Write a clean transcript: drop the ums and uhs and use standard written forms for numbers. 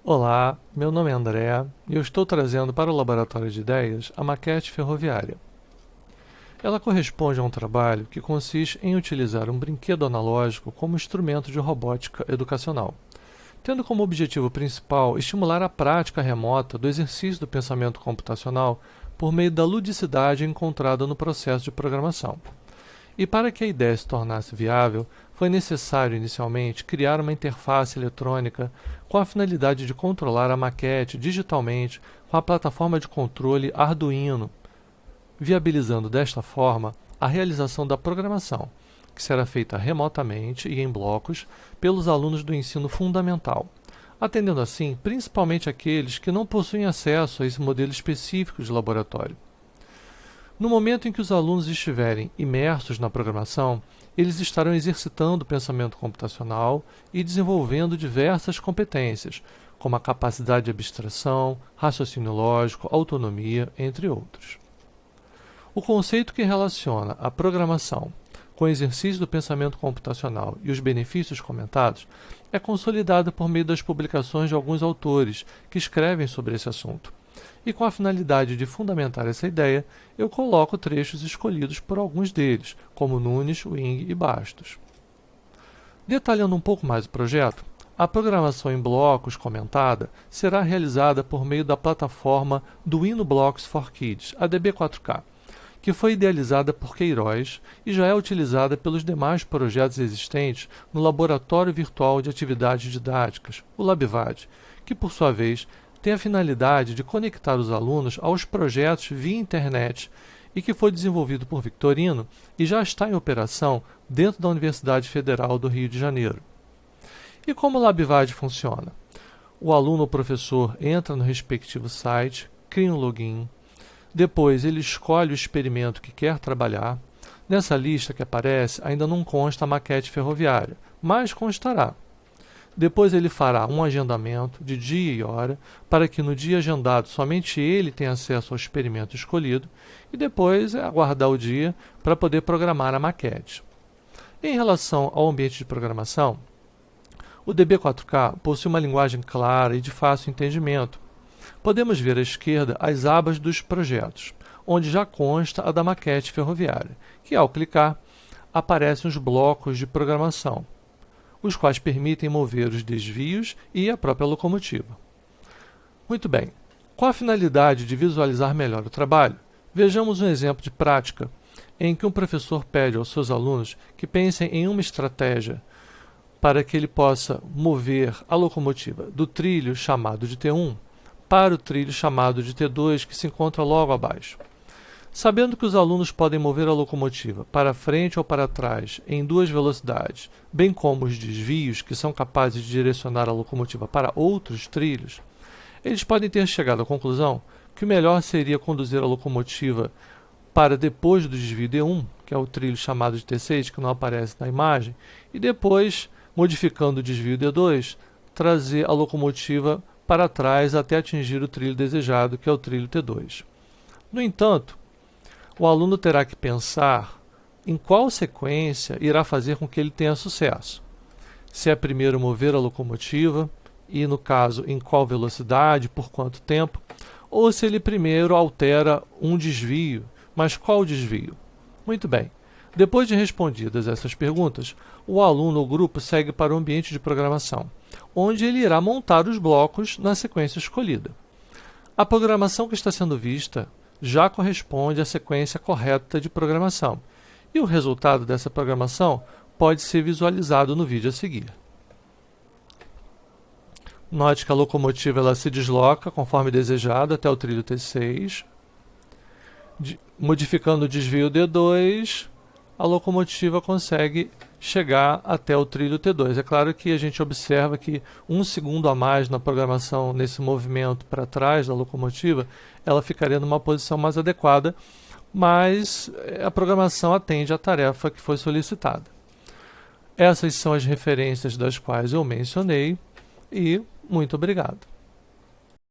Olá, meu nome é André e eu estou trazendo para o Laboratório de Ideias a maquete ferroviária. Ela corresponde a um trabalho que consiste em utilizar um brinquedo analógico como instrumento de robótica educacional, tendo como objetivo principal estimular a prática remota do exercício do pensamento computacional por meio da ludicidade encontrada no processo de programação. E para que a ideia se tornasse viável, foi necessário inicialmente criar uma interface eletrônica com a finalidade de controlar a maquete digitalmente com a plataforma de controle Arduino, viabilizando desta forma a realização da programação, que será feita remotamente e em blocos pelos alunos do ensino fundamental, atendendo assim principalmente aqueles que não possuem acesso a esse modelo específico de laboratório. No momento em que os alunos estiverem imersos na programação, eles estarão exercitando o pensamento computacional e desenvolvendo diversas competências, como a capacidade de abstração, raciocínio lógico, autonomia, entre outros. O conceito que relaciona a programação com o exercício do pensamento computacional e os benefícios comentados é consolidado por meio das publicações de alguns autores que escrevem sobre esse assunto. E com a finalidade de fundamentar essa ideia, eu coloco trechos escolhidos por alguns deles, como Nunes, Wing e Bastos. Detalhando um pouco mais o projeto, a programação em blocos comentada será realizada por meio da plataforma Duino Blocks for Kids, a DB4K, que foi idealizada por Queiroz e já é utilizada pelos demais projetos existentes no Laboratório Virtual de Atividades Didáticas, o LabVAD, que, por sua vez, tem a finalidade de conectar os alunos aos projetos via internet e que foi desenvolvido por Victorino e já está em operação dentro da Universidade Federal do Rio de Janeiro. E como o LabVAD funciona? O aluno ou professor entra no respectivo site, cria um login, depois ele escolhe o experimento que quer trabalhar. Nessa lista que aparece ainda não consta a maquete ferroviária, mas constará. Depois ele fará um agendamento de dia e hora, para que no dia agendado somente ele tenha acesso ao experimento escolhido, e depois aguardar o dia para poder programar a maquete. Em relação ao ambiente de programação, o DB4K possui uma linguagem clara e de fácil entendimento. Podemos ver à esquerda as abas dos projetos, onde já consta a da maquete ferroviária, que ao clicar aparecem os blocos de programação, os quais permitem mover os desvios e a própria locomotiva. Muito bem, com a finalidade de visualizar melhor o trabalho, vejamos um exemplo de prática em que um professor pede aos seus alunos que pensem em uma estratégia para que ele possa mover a locomotiva do trilho chamado de T1 para o trilho chamado de T2, que se encontra logo abaixo. Sabendo que os alunos podem mover a locomotiva para frente ou para trás em duas velocidades, bem como os desvios que são capazes de direcionar a locomotiva para outros trilhos, eles podem ter chegado à conclusão que o melhor seria conduzir a locomotiva para depois do desvio D1, que é o trilho chamado de T6, que não aparece na imagem, e depois, modificando o desvio D2, trazer a locomotiva para trás até atingir o trilho desejado, que é o trilho T2. No entanto, o aluno terá que pensar em qual sequência irá fazer com que ele tenha sucesso. Se é primeiro mover a locomotiva, e no caso em qual velocidade, por quanto tempo, ou se ele primeiro altera um desvio, mas qual desvio? Muito bem. Depois de respondidas essas perguntas, o aluno ou grupo segue para o ambiente de programação, onde ele irá montar os blocos na sequência escolhida. A programação que está sendo vista já corresponde à sequência correta de programação, e o resultado dessa programação pode ser visualizado no vídeo a seguir. Note que a locomotiva ela se desloca conforme desejado até o trilho T6, modificando o desvio D2, a locomotiva consegue chegar até o trilho T2. É claro que a gente observa que 1 segundo a mais na programação, nesse movimento para trás da locomotiva, ela ficaria numa posição mais adequada, mas a programação atende à tarefa que foi solicitada. Essas são as referências das quais eu mencionei e muito obrigado.